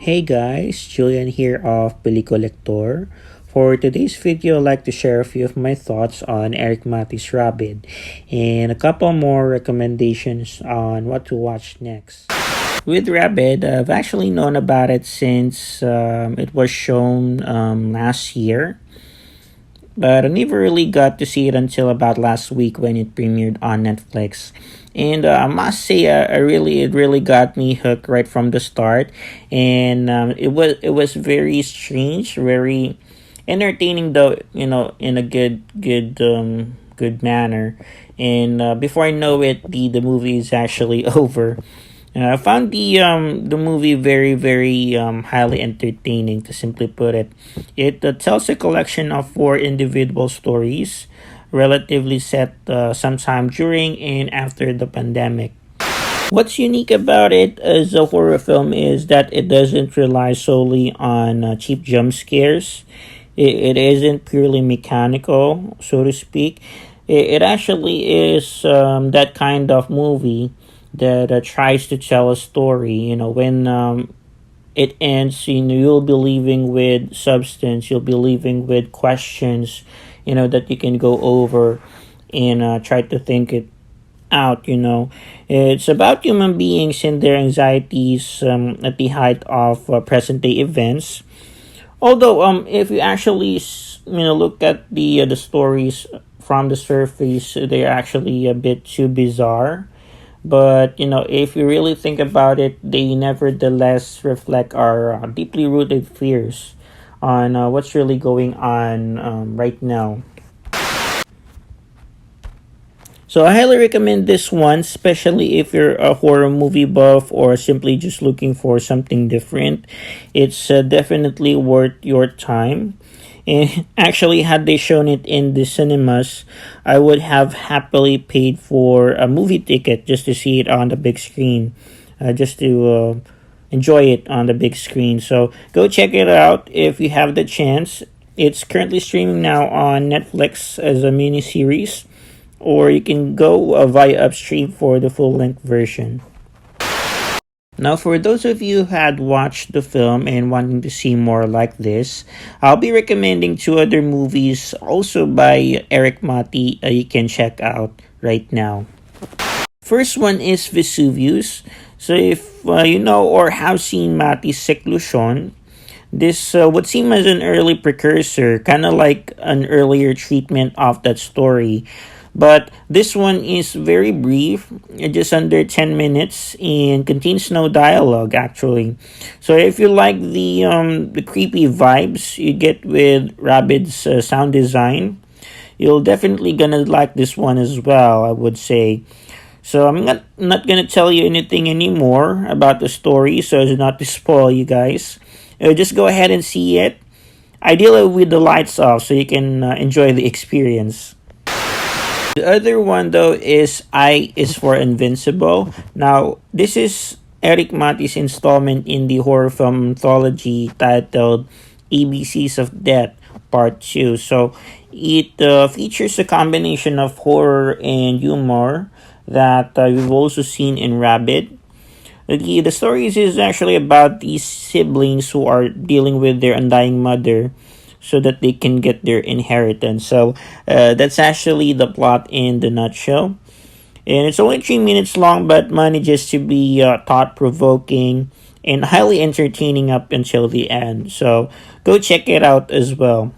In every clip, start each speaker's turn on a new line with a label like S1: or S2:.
S1: Hey guys, Julian here of Pelicollector. For today's video, I'd like to share a few of my thoughts on Erik Matti's RABID and a couple more recommendations on what to watch next. With RABID, I've actually known about it since it was shown last year, but I never really got to see it until about last week when it premiered on Netflix. And I must say, it really got me hooked right from the start, and it was very strange, very entertaining though, in a good manner. And before I know it, the movie is actually over. I found the movie very highly entertaining, to simply put it. It tells a collection of four individual stories, relatively set sometime during and after the pandemic. What's unique about it as a horror film is that it doesn't rely solely on cheap jump scares. It isn't purely mechanical, so to speak. It actually is that kind of movie that tries to tell a story. When it ends, you'll be leaving with substance, you'll be leaving with questions, that you can go over and try to think it out. It's about human beings and their anxieties at the height of present day events. Although, if you actually, look at the stories from the surface, they're actually a bit too bizarre. But if you really think about it, they nevertheless reflect our deeply rooted fears on what's really going on right now. So I highly recommend this one, especially if you're a horror movie buff or simply just looking for something different. It's definitely worth your time. And actually, had they shown it in the cinemas, I would have happily paid for a movie ticket just to see it on the big screen, just to enjoy it on the big screen. So go check it out if you have the chance. It's currently streaming now on Netflix as a mini series, or you can go via Upstream for the full length version. Now, for those of you who had watched the film and wanting to see more like this, I'll be recommending two other movies also by Erik Matti you can check out right now. First one is Vesuvius. So if you know or have seen Matti's Seclusion, this would seem as an early precursor, kind of like an earlier treatment of that story. But this one is very brief, just under 10 minutes, and contains no dialogue actually. So if you like the creepy vibes you get with RABID's sound design, you'll definitely gonna like this one as well, I would say. So I'm not gonna tell you anything anymore about the story, so as not to spoil you guys. Just go ahead and see it. Ideally with the lights off, so you can enjoy the experience. The other one though is I is for Invincible. Now, this is Erik Matti's installment in the horror film anthology titled ABCs of Death Part 2. So it features a combination of horror and humor that we've also seen in RABID. The stories is actually about these siblings who are dealing with their undying mother so that they can get their inheritance. So that's actually the plot in the nutshell. And it's only 3 minutes long, but manages to be thought-provoking and highly entertaining up until the end. So go check it out as well.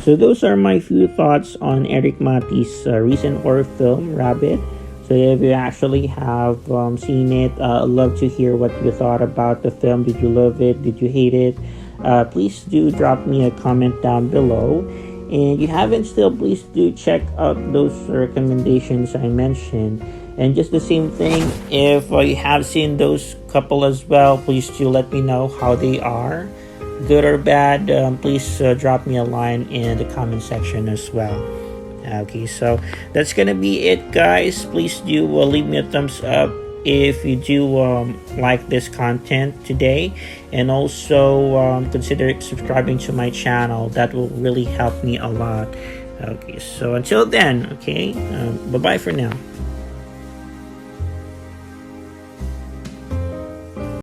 S1: So those are my few thoughts on Erik Matti's recent horror film, RABID. So if you actually have seen it, I'd love to hear what you thought about the film. Did you love it? Did you hate it? Please do drop me a comment down below. And if you haven't still, please do check out those recommendations I mentioned. And just the same thing, if you have seen those couple as well, please do let me know how they are. Good or bad, please drop me a line in the comment section as well. Okay, so that's gonna be it, guys. Please do leave me a thumbs up if you do like this content today, and also consider subscribing to my channel. That will really help me a lot. Okay, so until then, okay, bye bye for now.